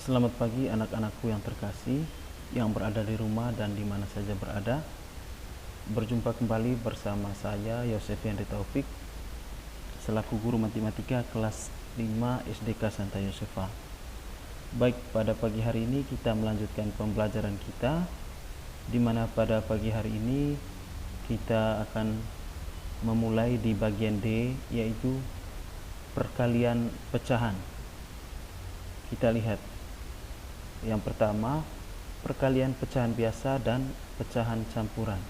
Selamat pagi anak-anakku yang terkasih, yang berada di rumah dan di mana saja berada. Berjumpa kembali bersama saya Yosef Yandri Taufik selaku guru matematika kelas 5 SDK Santa Yosefa. Baik, pada pagi hari ini kita melanjutkan pembelajaran kita, di mana pada pagi hari ini kita akan memulai di bagian D, yaitu perkalian pecahan. Kita lihat yang pertama, perkalian pecahan biasa dan pecahan campuran.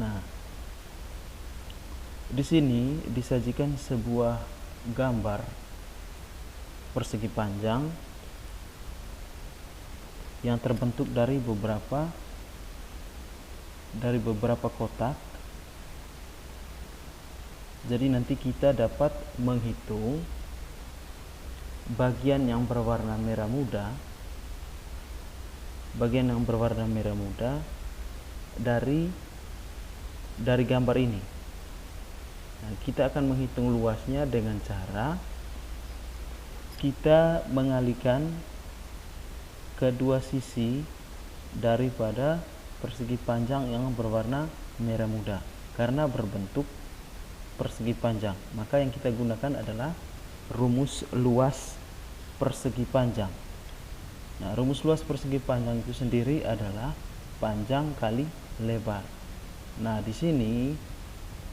Nah, di sini disajikan sebuah gambar persegi panjang yang terbentuk dari beberapa kotak. Jadi nanti kita dapat menghitung bagian yang berwarna merah muda, dari gambar ini. Nah, kita akan menghitung luasnya dengan cara kita mengalihkan kedua sisi daripada persegi panjang yang berwarna merah muda. Karena berbentuk persegi panjang, maka yang kita gunakan adalah rumus luas persegi panjang. Nah, rumus luas persegi panjang itu sendiri adalah panjang kali lebar. Nah, di sini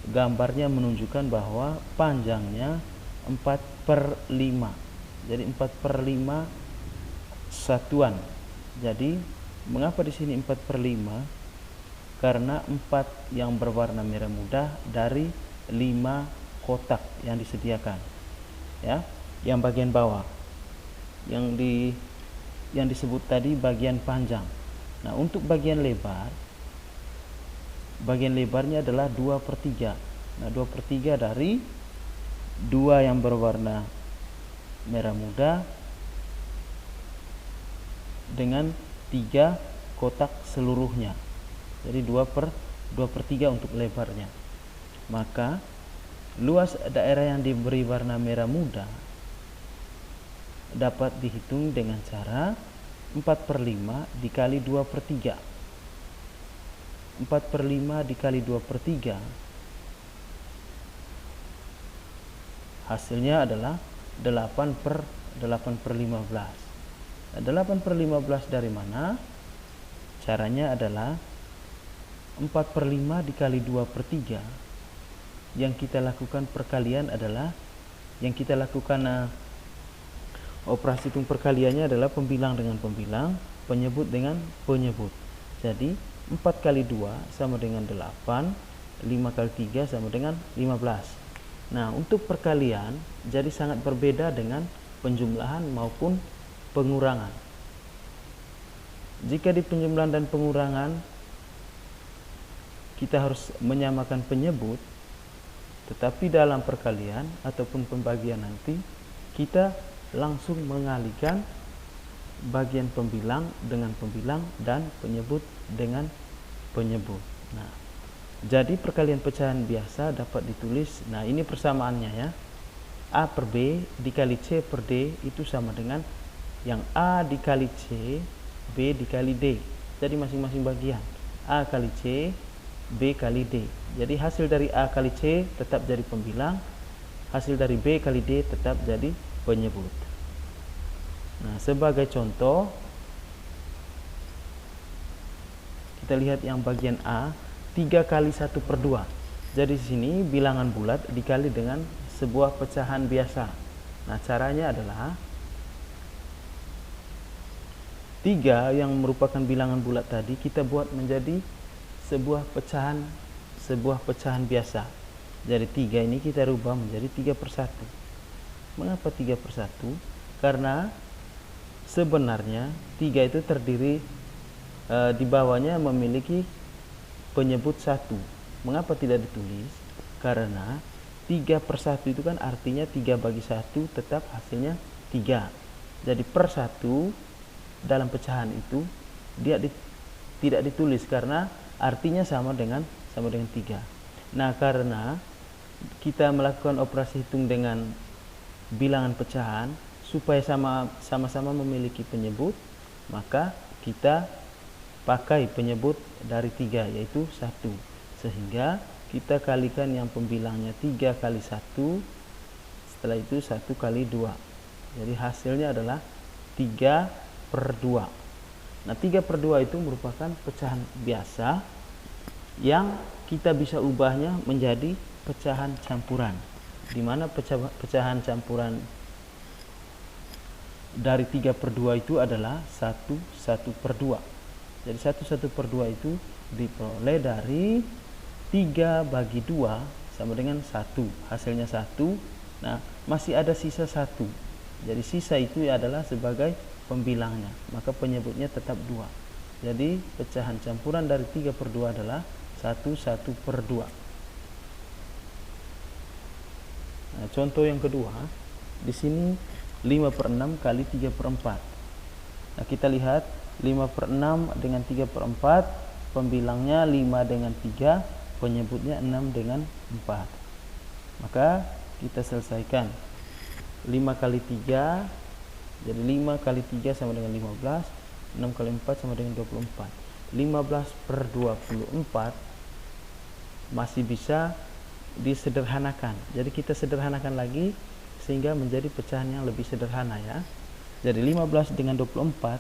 gambarnya menunjukkan bahwa panjangnya 4/5. Jadi 4/5 satuan. Jadi mengapa di sini 4/5? Karena 4 yang berwarna merah muda dari 5 kotak yang disediakan, ya. Yang bagian bawah yang disebut tadi bagian panjang. Nah, untuk bagian lebarnya adalah 2/3. Nah, 2/3 dari 2 yang berwarna merah muda dengan 3 kotak seluruhnya. Jadi 2/3 untuk lebarnya. Maka luas daerah yang diberi warna merah muda dapat dihitung dengan cara 4/5 dikali 2/3. 4/5 dikali 2/3 hasilnya adalah 8/15. 8/15 dari mana? Caranya adalah 4/5 dikali 2/3. Yang kita lakukan perkalian adalah operasi hitung perkaliannya adalah pembilang dengan pembilang, penyebut dengan penyebut. Jadi 4 kali 2 sama dengan 8, 5 kali 3 sama dengan 15. Nah, untuk perkalian jadi sangat berbeda dengan penjumlahan maupun pengurangan. Jika di penjumlahan dan pengurangan kita harus menyamakan penyebut, tetapi dalam perkalian ataupun pembagian nanti kita langsung mengalihkan bagian pembilang dengan pembilang dan penyebut dengan penyebut. Nah, jadi perkalian pecahan biasa dapat ditulis, nah ini persamaannya ya. A per B dikali C per D itu sama dengan yang A dikali C, B dikali D. Jadi masing-masing bagian. A kali C, B kali D. Jadi hasil dari A kali C tetap jadi pembilang, hasil dari B kali D tetap jadi penyebut. Nah, sebagai contoh kita lihat yang bagian A, 3 kali 1/2. Jadi di sini bilangan bulat dikali dengan sebuah pecahan biasa. Nah, caranya adalah 3 yang merupakan bilangan bulat tadi kita buat menjadi sebuah pecahan biasa. Jadi 3 ini kita rubah menjadi 3/1. Mengapa 3/1? Karena sebenarnya 3 itu terdiri di bawahnya memiliki penyebut 1. Mengapa tidak ditulis? Karena 3/1 itu kan artinya 3 bagi 1 tetap hasilnya 3. Jadi per 1 dalam pecahan itu dia tidak ditulis karena artinya sama dengan 3. Nah, karena kita melakukan operasi hitung dengan bilangan pecahan supaya sama-sama memiliki penyebut, maka kita pakai penyebut dari 3, yaitu 1. Sehingga kita kalikan yang pembilangnya 3 kali 1, setelah itu 1 kali 2. Jadi hasilnya adalah 3/2. Nah, 3/2 itu merupakan pecahan biasa yang kita bisa ubahnya menjadi pecahan campuran, di mana pecahan campuran dari 3/2 itu adalah 1/2. Jadi 1/2 itu diperoleh dari 3 bagi 2 sama dengan 1. Hasilnya 1. Nah, masih ada sisa 1. Jadi sisa itu adalah sebagai pembilangnya, maka penyebutnya tetap 2. Jadi pecahan campuran dari 3/2 adalah 1/2. Nah, contoh yang kedua, di sini 5/6 kali 3/4. Nah, kita lihat 5/6 dengan 3/4, pembilangnya 5 dengan 3, penyebutnya 6 dengan 4. Maka kita selesaikan. 5 kali 3, jadi 5 kali 3 sama dengan 15, 6 kali 4 sama dengan 24. 15/24 masih bisa disederhanakan. Jadi kita sederhanakan lagi sehingga menjadi pecahan yang lebih sederhana, ya. Jadi 15 dengan 24,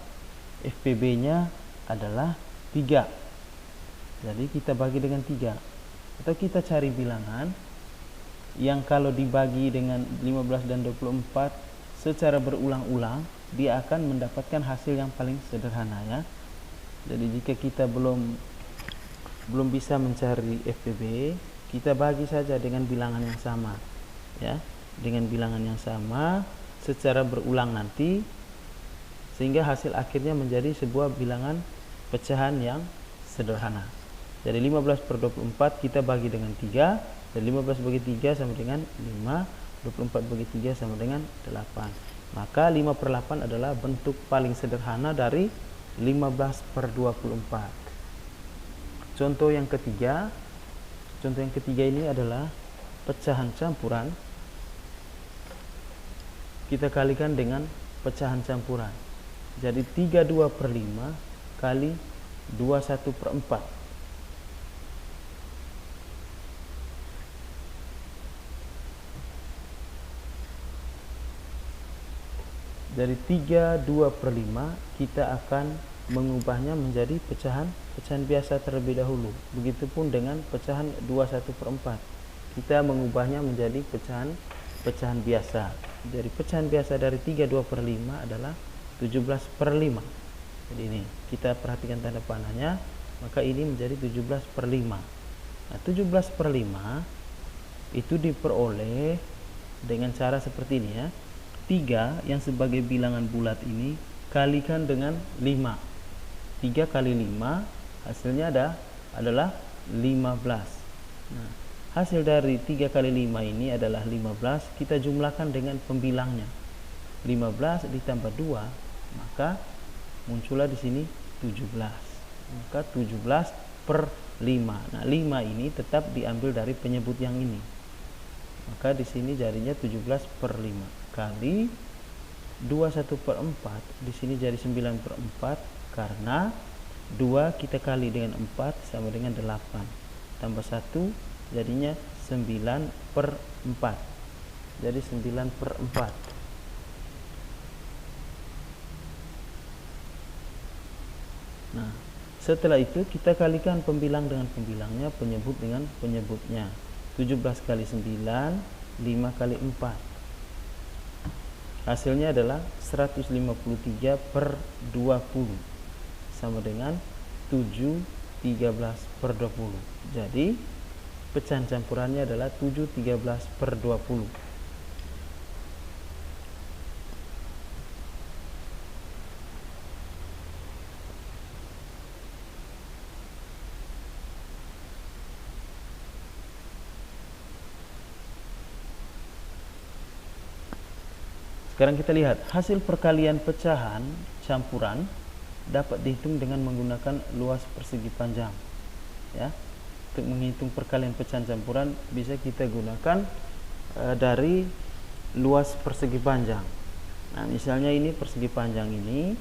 FPB-nya adalah 3. Jadi kita bagi dengan 3. Atau kita cari bilangan yang kalau dibagi dengan 15 dan 24 secara berulang-ulang, dia akan mendapatkan hasil yang paling sederhana, ya. Jadi jika kita belum bisa mencari FPB, kita bagi saja dengan bilangan yang sama, ya, dengan bilangan yang sama secara berulang nanti, sehingga hasil akhirnya menjadi sebuah bilangan pecahan yang sederhana. Jadi 15/24 kita bagi dengan 3, dan 15 bagi 3 sama dengan 5, 24 bagi 3 sama dengan 8. Maka 5/8 adalah bentuk paling sederhana dari 15/24. Contoh yang ketiga ini adalah pecahan campuran. Kita kalikan dengan pecahan campuran. Jadi 32/5 kali 21/4. Dari 32/5 kita akan mengubahnya menjadi pecahan biasa terlebih dahulu. Begitupun dengan pecahan 21/4. Kita mengubahnya menjadi pecahan biasa. Jadi pecahan biasa dari 32/5 adalah 17/5. Jadi ini kita perhatikan tanda panahnya, maka ini menjadi 17/5. Nah, 17/5 itu diperoleh dengan cara seperti ini, ya. 3 yang sebagai bilangan bulat ini kalikan dengan 5. 3 kali 5 hasilnya adalah 15. Nah, hasil dari 3 kali 5 ini adalah 15. Kita jumlahkan dengan pembilangnya. 15 ditambah 2, maka muncullah di sini 17. Maka 17/5. Nah, 5 ini tetap diambil dari penyebut yang ini. Maka di sini jadinya 17/5 kali 21/4, di sini jadi 9/4, karena 2 kita kali dengan 4 sama dengan 8, tambah 1 jadinya 9/4. Jadi 9/4. Nah, setelah itu kita kalikan pembilang dengan pembilangnya, penyebut dengan penyebutnya. 17 kali 9, 5 kali 4. Hasilnya adalah 153/20 sama dengan 7/13/20. Jadi pecahan campurannya adalah 7/13/20. Sekarang kita lihat hasil perkalian pecahan campuran dapat dihitung dengan menggunakan luas persegi panjang, ya. untuk menghitung perkalian pecahan campuran bisa kita gunakan dari luas persegi panjang. Nah, misalnya ini persegi panjang ini.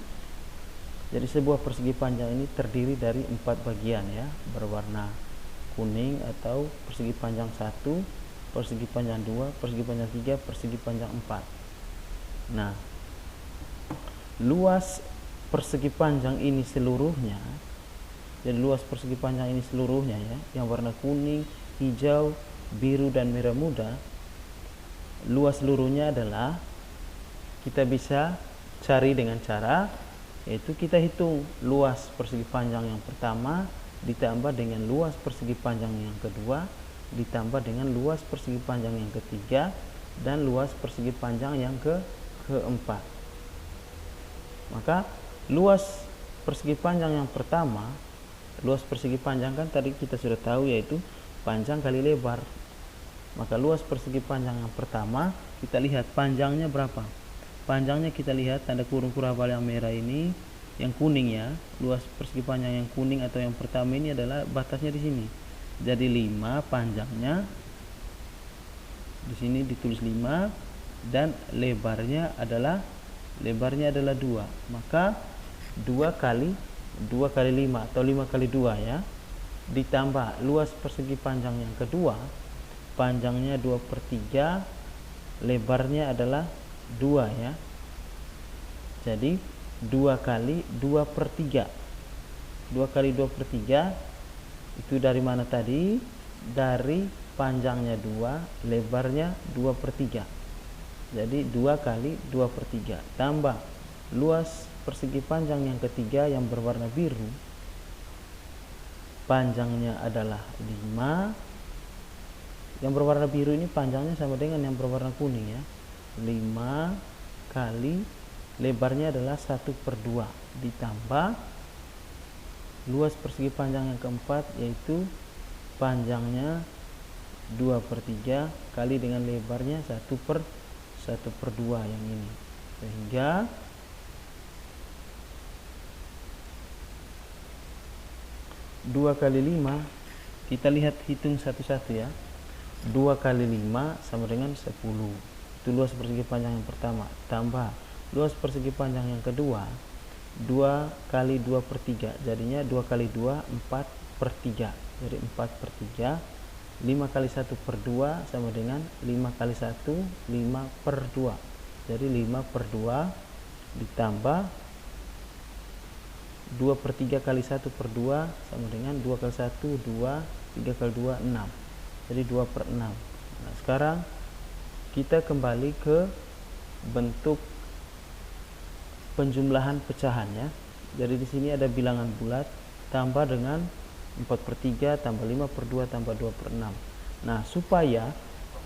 Jadi sebuah persegi panjang ini terdiri dari 4 bagian ya, berwarna kuning, atau persegi panjang 1, persegi panjang 2, persegi panjang 3, persegi panjang 4. Nah, luas persegi panjang ini seluruhnya, jadi luas persegi panjang ini seluruhnya ya, yang warna kuning, hijau, biru, dan merah muda, luas seluruhnya adalah kita bisa cari dengan cara, yaitu kita hitung luas persegi panjang yang pertama ditambah dengan luas persegi panjang yang kedua ditambah dengan luas persegi panjang yang ketiga dan luas persegi panjang yang keempat. Maka luas persegi panjang yang pertama, luas persegi panjang kan tadi kita sudah tahu yaitu panjang kali lebar. Maka luas persegi panjang yang pertama, kita lihat panjangnya berapa. Panjangnya kita lihat tanda kurung kurabal yang merah ini, yang kuning ya. Luas persegi panjang yang kuning atau yang pertama ini adalah batasnya di sini. Jadi 5 panjangnya. Di sini ditulis 5 dan lebarnya adalah 2. Maka 2 kali 5 atau 5 kali 2 ya. Ditambah luas persegi panjang yang kedua, panjangnya 2/3, lebarnya adalah 2 ya. Jadi 2 kali 2/3. 2 kali 2/3 itu dari mana tadi? Dari panjangnya 2, lebarnya 2/3. Jadi 2 kali 2/3 tambah luas persegi panjang yang ketiga yang berwarna biru, panjangnya adalah 5. Yang berwarna biru ini panjangnya sama dengan yang berwarna kuning ya. 5 kali lebarnya adalah 1/2 ditambah luas persegi panjang yang keempat, yaitu panjangnya 2/3 kali dengan lebarnya 1/2 yang ini. Sehingga dua kali 5, kita lihat hitung satu-satu ya. 2 kali 5 sama dengan 10. Itu luas persegi panjang yang pertama. Tambah luas persegi panjang yang kedua, 2 kali 2/3. Jadinya 2 kali 2, 4/3. Jadi 4/3. 5 kali 1/2 sama dengan 5 kali 1, 5/2. Jadi 5/2 ditambah 2/3 kali 1/2 sama dengan 2 kali 1, 2, 3 kali 2, 6. Jadi 2/6. Nah, sekarang kita kembali ke bentuk penjumlahan pecahan ya. Jadi di sini ada bilangan bulat tambah dengan 4/3 tambah 5/2 tambah 2/6. Nah, supaya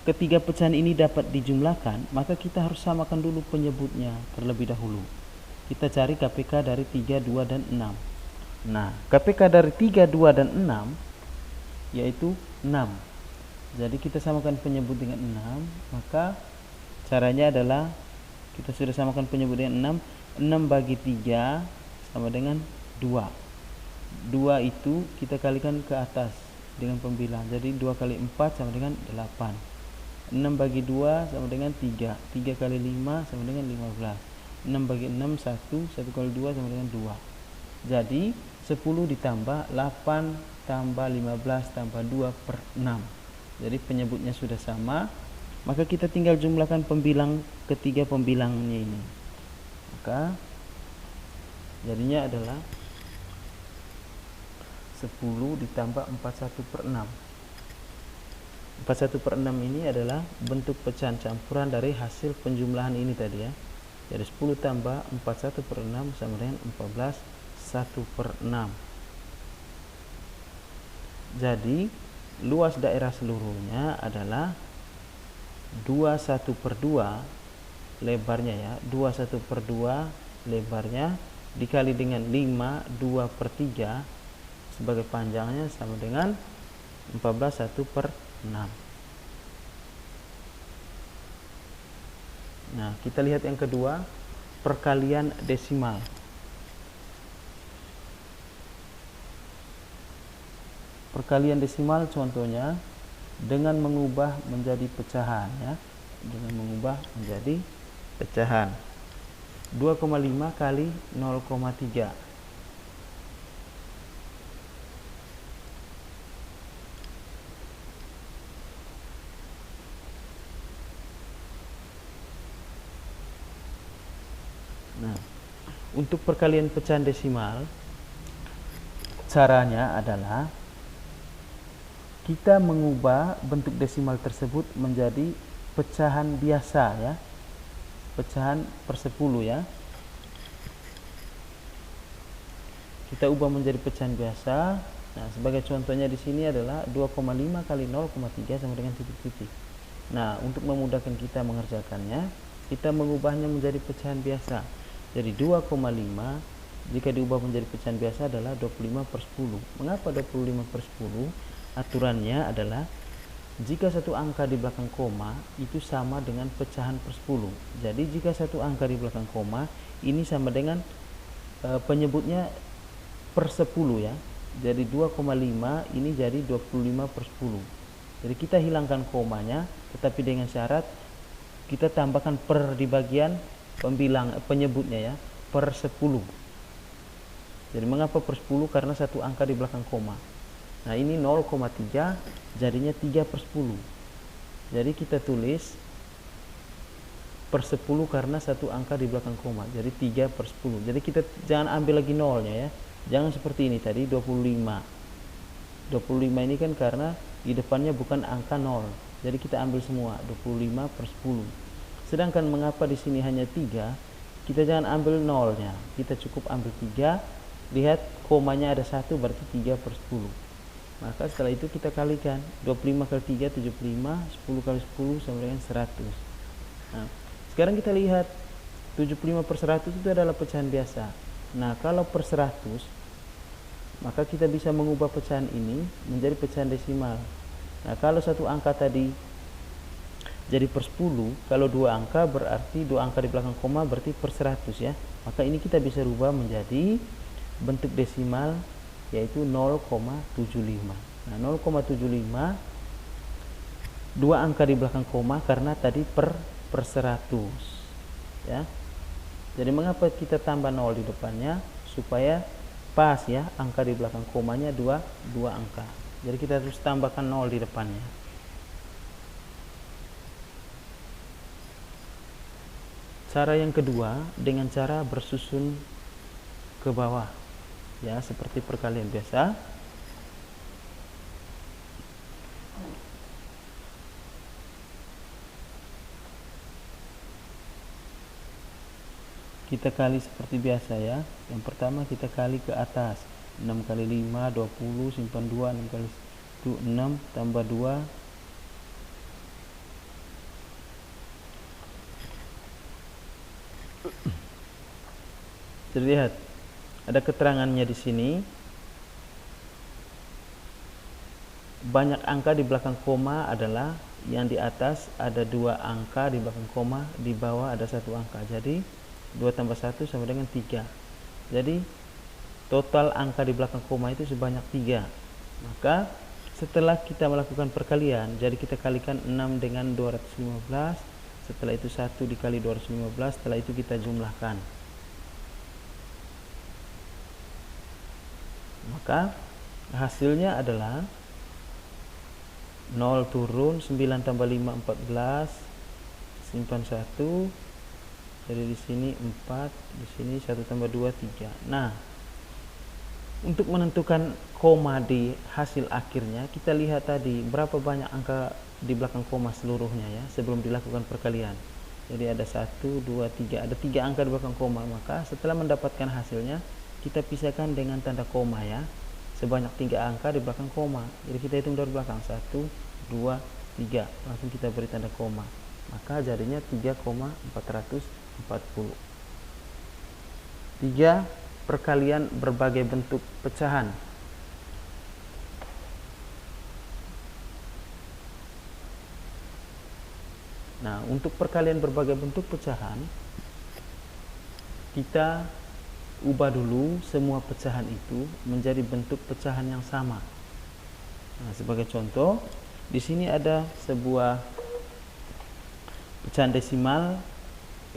ketiga pecahan ini dapat dijumlahkan, maka kita harus samakan dulu penyebutnya terlebih dahulu. Kita cari KPK dari 3, 2, dan 6. Nah, KPK dari 3, 2, dan 6 yaitu 6. Jadi kita samakan penyebut dengan 6. Maka caranya adalah kita sudah samakan penyebut dengan 6. 6 bagi 3 sama dengan 2. 2 itu kita kalikan ke atas dengan pembilang. Jadi 2 kali 4 sama dengan 8. 6 bagi 2 sama dengan 3. 3 kali 5 sama dengan 15. 6 bagi 6 1. 1 kali 2 sama dengan 2. Jadi 10 ditambah 8 tambah 15 tambah 2/6. Jadi penyebutnya sudah sama. Maka kita tinggal jumlahkan pembilang ketiga pembilangnya ini. Maka jadinya adalah 10 ditambah 41/6. 41/6 ini adalah bentuk pecahan campuran dari hasil penjumlahan ini tadi ya. Jadi 10 tambah 41/6 sama dengan 14 1/6. Jadi luas daerah seluruhnya adalah 21/2 lebarnya ya. 21/2 lebarnya dikali dengan 5 2/3 sebagai panjangnya sama dengan 14 1/6. Nah, kita lihat yang kedua, perkalian desimal. perkalian desimal contohnya dengan mengubah menjadi pecahan ya, dengan mengubah menjadi pecahan. 2,5 kali 0,3. Nah, untuk perkalian pecahan desimal caranya adalah kita mengubah bentuk desimal tersebut menjadi pecahan biasa ya, pecahan per 10 ya. Kita ubah menjadi pecahan biasa. Nah, sebagai contohnya di sini adalah 2,5 kali 0,3 sama dengan titik-titik. Nah, untuk memudahkan kita mengerjakannya, kita mengubahnya menjadi pecahan biasa. Jadi 2,5 jika diubah menjadi pecahan biasa adalah 25 per 10. Mengapa 25 per 10? Aturannya adalah jika satu angka di belakang koma itu sama dengan pecahan per 10. Jadi jika satu angka di belakang koma ini sama dengan penyebutnya per 10 ya. Jadi 2,5 ini jadi 25 per 10. Jadi kita hilangkan komanya, tetapi dengan syarat kita tambahkan per di bagian penyebutnya ya, per 10. Jadi mengapa per 10? Karena satu angka di belakang koma. Nah, ini 0,3 jadinya 3 per 10. Jadi kita tulis per 10 karena satu angka di belakang koma. Jadi 3 per 10. Jadi kita jangan ambil lagi nolnya ya. Jangan seperti ini tadi 25. 25 ini kan karena di depannya bukan angka 0. Jadi kita ambil semua 25 per 10. Sedangkan mengapa di sini hanya 3? Kita jangan ambil nolnya. Kita cukup ambil 3. Lihat komanya ada 1 berarti 3 per 10. Maka setelah itu kita kalikan 25 kali 3 75, 10 kali 10 sama dengan 100. Nah, sekarang kita lihat 75 per 100 itu adalah pecahan biasa. Nah, kalau per 100 maka kita bisa mengubah pecahan ini menjadi pecahan desimal. Nah, kalau satu angka tadi jadi per 10, kalau dua angka berarti dua angka di belakang koma berarti per 100 ya. Maka ini kita bisa rubah menjadi bentuk desimal yaitu 0,75. Nah, 0,75 dua angka di belakang koma karena tadi per 100 ya. Jadi mengapa kita tambah 0 di depannya? Supaya pas ya, angka di belakang komanya dua angka. Jadi kita harus tambahkan 0 di depannya. Cara yang kedua dengan cara bersusun ke bawah ya, seperti perkalian biasa. Kita kali seperti biasa ya. Yang pertama kita kali ke atas. 6 kali 5 20, simpan 2, 6 kali 1 6 tambah 2 terlihat ada keterangannya di sini. Banyak angka di belakang koma adalah yang di atas ada 2 angka di belakang koma, di bawah ada 1 angka. Jadi 2 tambah 1 sama dengan 3. Jadi total angka di belakang koma itu sebanyak 3. Maka setelah kita melakukan perkalian, jadi kita kalikan 6 dengan 215. Setelah itu 1 dikali 215. Setelah itu kita jumlahkan. Maka hasilnya adalah 0 turun, 9 tambah 5 14, simpan 1. Jadi di sini 4, di sini 1 tambah 2 3. Nah, untuk menentukan koma di hasil akhirnya, kita lihat tadi berapa banyak angka di belakang koma seluruhnya ya, sebelum dilakukan perkalian. Jadi ada 1 2 3, ada 3 angka di belakang koma. Maka setelah mendapatkan hasilnya, kita pisahkan dengan tanda koma ya, sebanyak 3 angka di belakang koma. Jadi kita hitung dari belakang 1 2 3, langsung kita beri tanda koma. Maka jadinya 3,440. 3 perkalian berbagai bentuk pecahan. Nah, untuk perkalian berbagai bentuk pecahan, kita ubah dulu semua pecahan itu menjadi bentuk pecahan yang sama. Nah, sebagai contoh, di sini ada sebuah pecahan desimal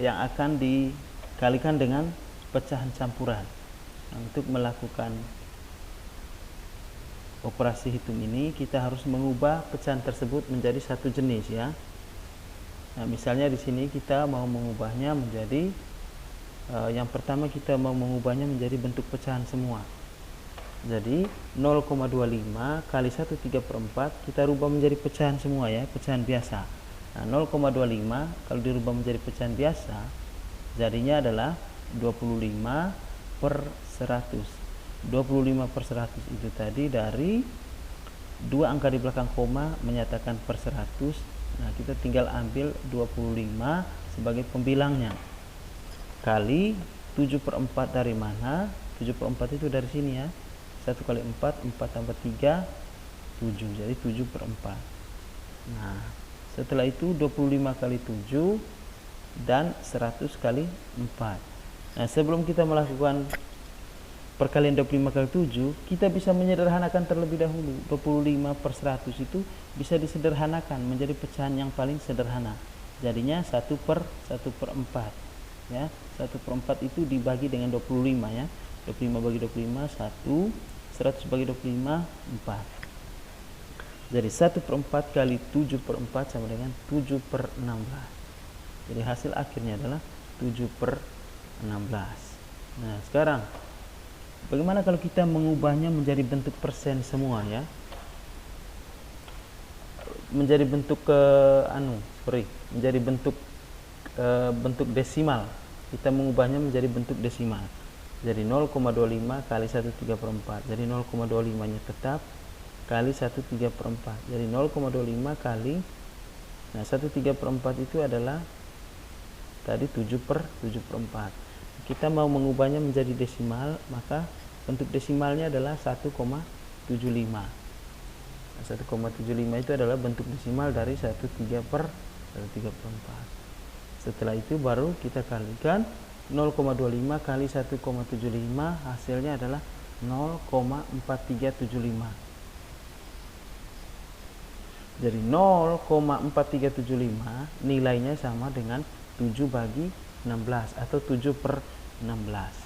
yang akan dikalikan dengan pecahan campuran. Nah, untuk melakukan operasi hitung ini, kita harus mengubah pecahan tersebut menjadi satu jenis ya. Nah, misalnya di sini kita mau mengubahnya menjadi yang pertama kita mau mengubahnya menjadi bentuk pecahan semua. Jadi 0,25 kali 1/3/4 kita rubah menjadi pecahan semua ya, pecahan biasa. Nah, 0,25 kalau dirubah menjadi pecahan biasa jadinya adalah 25/100. 25/100 itu tadi dari dua angka di belakang koma menyatakan per 100. Nah, kita tinggal ambil 25 sebagai pembilangnya kali 7/4 dari mana? 7/4 itu dari sini ya. 1 kali 4, 4 tambah 3, 7. Jadi 7/4. Nah, setelah itu 25 kali 7 dan 100 kali 4. Nah, sebelum kita melakukan perkalian 25 kali 7, kita bisa menyederhanakan terlebih dahulu. 25/100 itu bisa disederhanakan menjadi pecahan yang paling sederhana. Jadinya 1/4. Ya, 1/4 itu dibagi dengan 25 ya. 25 bagi 25 1, 100 bagi 25 4. Jadi 1/4 kali 7/4 sama dengan 7/16. Jadi hasil akhirnya adalah 7/16. Nah, sekarang bagaimana kalau kita mengubahnya menjadi bentuk persen semua ya? Menjadi bentuk menjadi bentuk desimal. Kita mengubahnya menjadi bentuk desimal. Jadi 0,25 kali 1/3/4. Jadi 0,25 nya tetap kali 1/3/4. Jadi 0,25 kali 1/3/4 itu adalah tadi 7/4. Kita mau mengubahnya menjadi desimal, maka bentuk desimalnya adalah 1,75. 1,75 itu adalah bentuk desimal dari 1/3/4. Setelah itu baru kita kalikan 0,25 kali 1,75, hasilnya adalah 0,4375. Jadi 0,4375 nilainya sama dengan 7 bagi 16 atau 7/16.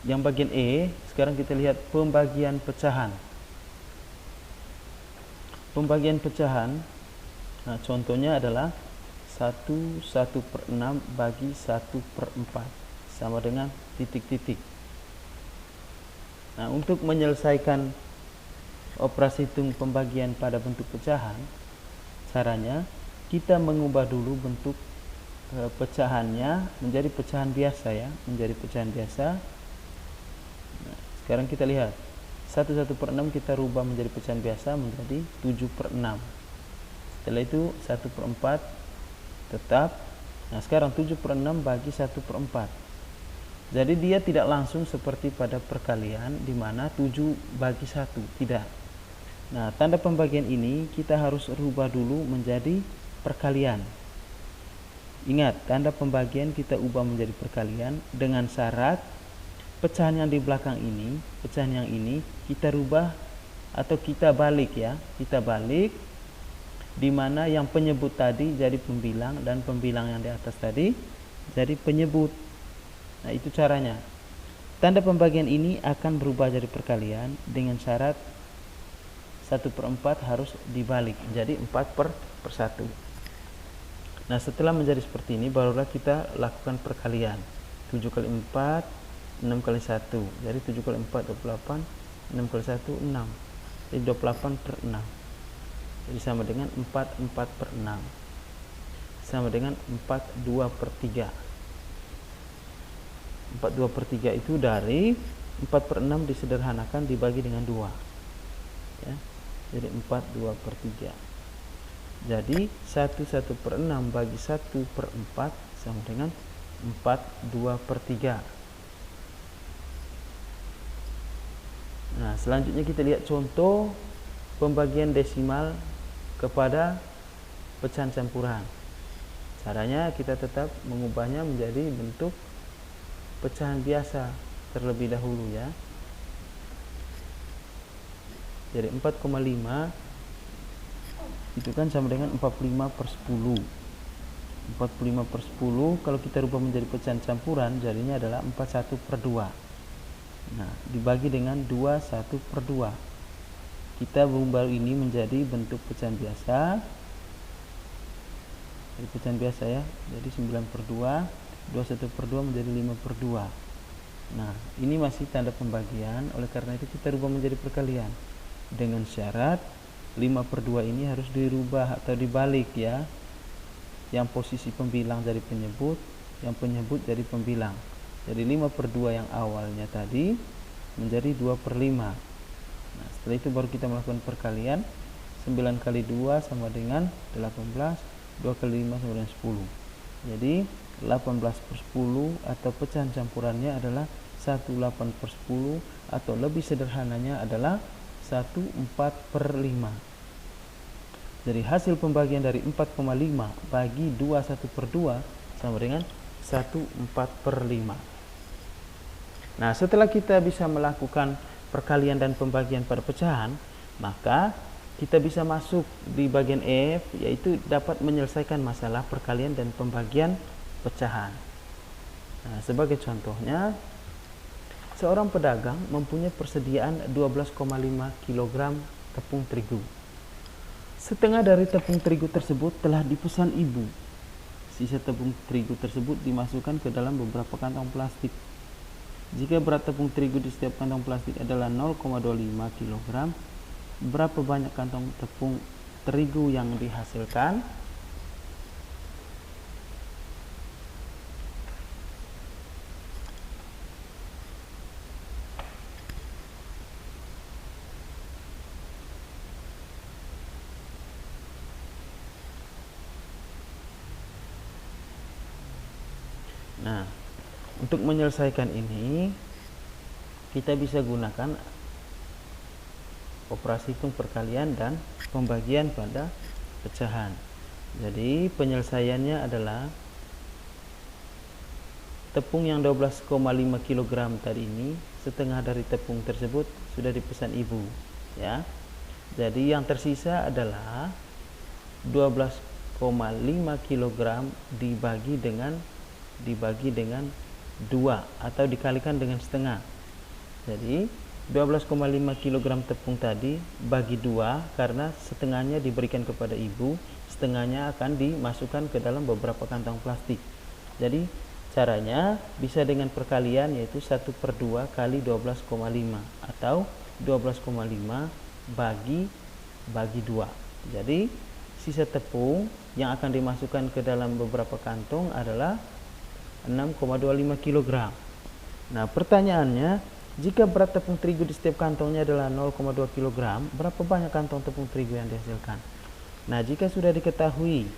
Yang bagian E, sekarang kita lihat pembagian pecahan. Pembagian pecahan, nah contohnya adalah 1/6 bagi 1/4 sama dengan titik-titik. Nah, untuk menyelesaikan operasi hitung pembagian pada bentuk pecahan, caranya kita mengubah dulu bentuk pecahannya menjadi pecahan biasa ya, menjadi pecahan biasa. Nah, sekarang kita lihat 1/6 kita rubah menjadi pecahan biasa menjadi 7/6. Setelah itu 1/4 tetap. Nah, sekarang 7/6 bagi 1/4. Jadi dia tidak langsung seperti pada perkalian di mana 7 bagi 1, tidak. Nah, tanda pembagian ini kita harus rubah dulu menjadi perkalian. Ingat, tanda pembagian kita ubah menjadi perkalian dengan syarat pecahan yang di belakang ini, pecahan yang ini kita rubah atau kita balik ya. Kita balik di mana yang penyebut tadi jadi pembilang dan pembilang yang di atas tadi jadi penyebut. Nah, itu caranya. Tanda pembagian ini akan berubah jadi perkalian dengan syarat 1/4 harus dibalik jadi 4/1. Nah, setelah menjadi seperti ini barulah kita lakukan perkalian. 7 kali 4, 6 kali 1. Jadi 7 kali 4 28, 6 kali 1 6. Jadi 28/6. Jadi sama dengan 4/6. Sama dengan 4/2/3. 4/2/3 itu dari 4/6 disederhanakan dibagi dengan 2 ya. Jadi 4/2/3. Jadi 1/1/6 bagi 1/4 sama dengan 4/2/3. Nah, selanjutnya kita lihat contoh pembagian desimal kepada pecahan campuran. Caranya kita tetap mengubahnya menjadi bentuk pecahan biasa terlebih dahulu ya. Jadi 4,5 itu kan sama dengan 45 per 10. 45 per 10 kalau kita rubah menjadi pecahan campuran jadinya adalah 41 per 2. Nah, dibagi dengan 21 per 2. Kita merubah ini menjadi bentuk pecahan biasa. Jadi pecahan biasa ya. Jadi 9 per 2, 21 per 2 menjadi 5 per 2. Nah, ini masih tanda pembagian, oleh karena itu kita rubah menjadi perkalian. Dengan syarat 5 per 2 ini harus dirubah atau dibalik ya. Yang posisi pembilang dari penyebut, yang penyebut dari pembilang. Jadi 5 per 2 yang awalnya tadi menjadi 2 per 5. Nah, setelah itu baru kita melakukan perkalian. 9 kali 2 sama dengan 18, 2 kali 5 sama dengan 10. Jadi 18 per 10 atau pecahan campurannya adalah 18 per 10, atau lebih sederhananya adalah 14 per 5. Jadi hasil pembagian dari 4,5 bagi 21 per 2 sama dengan 14 per 5. Nah, setelah kita bisa melakukan perkalian dan pembagian pada pecahan, maka kita bisa masuk di bagian F, yaitu dapat menyelesaikan masalah perkalian dan pembagian pecahan. Nah, sebagai contohnya, seorang pedagang mempunyai persediaan 12,5 kg tepung terigu. Setengah dari tepung terigu tersebut telah dipesan ibu. Sisa tepung terigu tersebut dimasukkan ke dalam beberapa kantong plastik. Jika berat tepung terigu di setiap kantong plastik adalah 0,25 kg, berapa banyak kantong tepung terigu yang dihasilkan? Nah, untuk menyelesaikan ini kita bisa gunakan operasi hitung perkalian dan pembagian pada pecahan. Jadi penyelesaiannya adalah tepung yang 12,5 kg tadi ini, setengah dari tepung tersebut sudah dipesan ibu ya. Jadi yang tersisa adalah 12,5 kg dibagi dengan 2 atau dikalikan dengan setengah. Jadi 12,5 kg tepung tadi bagi 2, karena setengahnya diberikan kepada ibu, setengahnya akan dimasukkan ke dalam beberapa kantong plastik. Jadi caranya bisa dengan perkalian, yaitu 1 per 2 kali 12,5 atau 12,5 bagi 2. Jadi sisa tepung yang akan dimasukkan ke dalam beberapa kantong adalah 6,25 kg. Nah, pertanyaannya, jika berat tepung terigu di setiap kantongnya adalah 0,2 kg, berapa banyak kantong tepung terigu yang dihasilkan? Nah, jika sudah diketahui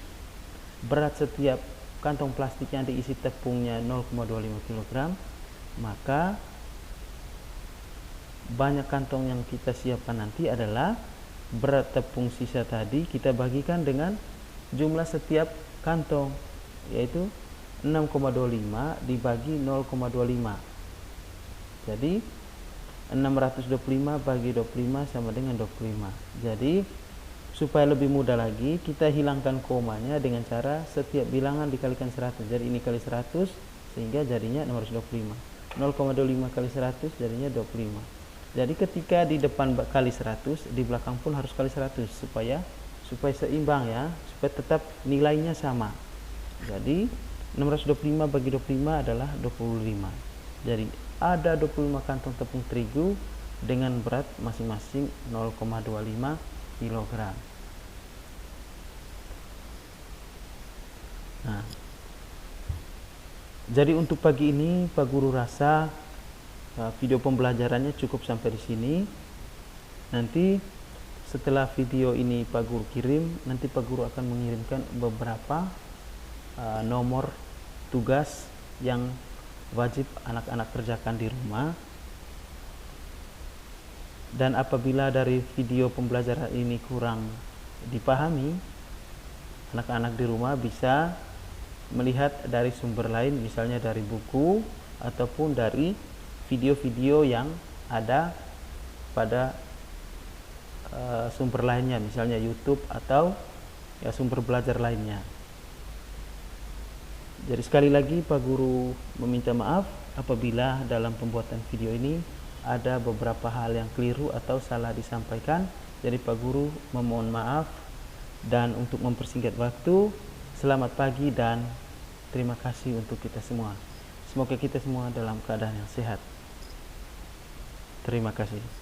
berat setiap kantong plastik yang diisi tepungnya 0,25 kg, maka banyak kantong yang kita siapkan nanti adalah berat tepung sisa tadi kita bagikan dengan jumlah setiap kantong, yaitu 6,25 dibagi 0,25. Jadi 625 bagi 25 sama dengan 25. Jadi supaya lebih mudah lagi, kita hilangkan komanya dengan cara setiap bilangan dikalikan 100. Jadi ini kali 100 sehingga jadinya 625. 0,25 kali 100 jadinya 25. Jadi ketika di depan kali 100, di belakang pun harus kali 100 supaya seimbang ya, supaya tetap nilainya sama. Jadi 625 bagi 25 adalah 25. Jadi ada 25 kantong tepung terigu dengan berat masing-masing 0,25 kg. Nah, jadi untuk pagi ini Pak Guru rasa video pembelajarannya cukup sampai di sini. Nanti setelah video ini Pak Guru kirim, nanti Pak Guru akan mengirimkan beberapa nomor tugas yang wajib anak-anak kerjakan di rumah. Dan apabila dari video pembelajaran ini kurang dipahami, anak-anak di rumah bisa melihat dari sumber lain, misalnya dari buku ataupun dari video-video yang ada pada sumber lainnya, misalnya YouTube atau ya sumber belajar lainnya. Jadi sekali lagi Pak Guru meminta maaf apabila dalam pembuatan video ini ada beberapa hal yang keliru atau salah disampaikan. Jadi Pak Guru memohon maaf, dan untuk mempersingkat waktu, selamat pagi dan terima kasih untuk kita semua. Semoga kita semua dalam keadaan yang sehat. Terima kasih.